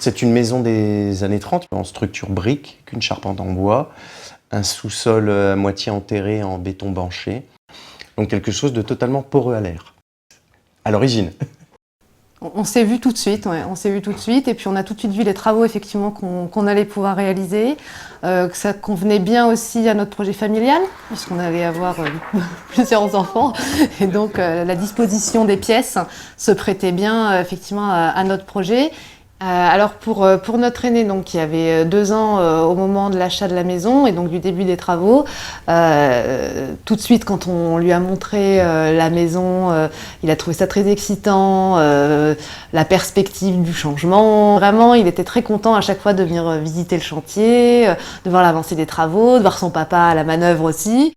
C'est une maison des années 30 en structure brique, qu'une charpente en bois, un sous-sol à moitié enterré en béton banché. Donc quelque chose de totalement poreux à l'air, à l'origine. On s'est vu tout de suite, ouais, on s'est vu tout de suite, et puis on a tout de suite vu les travaux effectivement qu'on allait pouvoir réaliser, que ça convenait bien aussi à notre projet familial, puisqu'on allait avoir plusieurs enfants, et donc la disposition des pièces se prêtait bien effectivement à notre projet. Alors pour notre aîné, donc, qui avait 2 ans au moment de l'achat de la maison et donc du début des travaux, tout de suite quand on lui a montré la maison, il a trouvé ça très excitant, la perspective du changement. Vraiment, il était très content à chaque fois de venir visiter le chantier, de voir l'avancée des travaux, de voir son papa à la manœuvre aussi.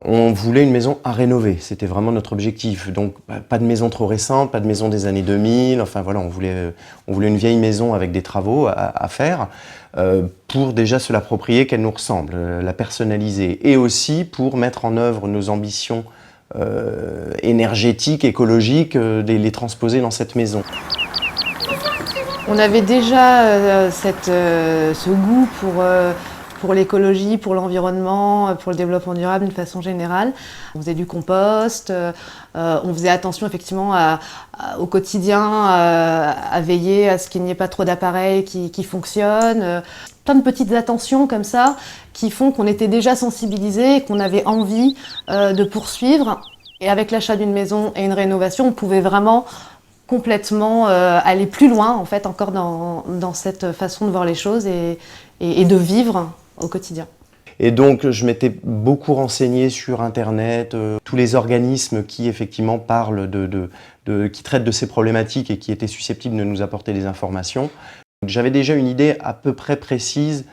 On voulait une maison à rénover, c'était vraiment notre objectif. Donc pas de maison trop récente, pas de maison des années 2000, enfin voilà, on voulait une vieille maison avec des travaux à faire pour déjà se l'approprier, qu'elle nous ressemble, la personnaliser, et aussi pour mettre en œuvre nos ambitions énergétiques, écologiques, les transposer dans cette maison. On avait déjà ce goût pour l'écologie, pour l'environnement, pour le développement durable d'une façon générale. On faisait du compost, on faisait attention effectivement au quotidien, à veiller à ce qu'il n'y ait pas trop d'appareils qui fonctionnent. Plein de petites attentions comme ça qui font qu'on était déjà sensibilisés et qu'on avait envie de poursuivre. Et avec l'achat d'une maison et une rénovation, on pouvait vraiment complètement aller plus loin en fait encore dans cette façon de voir les choses et de vivre au quotidien. Et donc je m'étais beaucoup renseigné sur internet, tous les organismes qui effectivement parlent qui traitent de ces problématiques et qui étaient susceptibles de nous apporter des informations. J'avais déjà une idée à peu près précise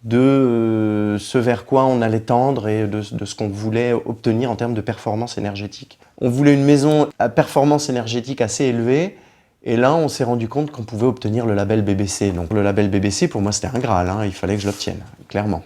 de ce vers quoi on allait tendre et de ce qu'on voulait obtenir en termes de performance énergétique. On voulait une maison à performance énergétique assez élevée, et là on s'est rendu compte qu'on pouvait obtenir le label BBC. Donc le label BBC pour moi c'était un Graal, hein, il fallait que je l'obtienne, clairement.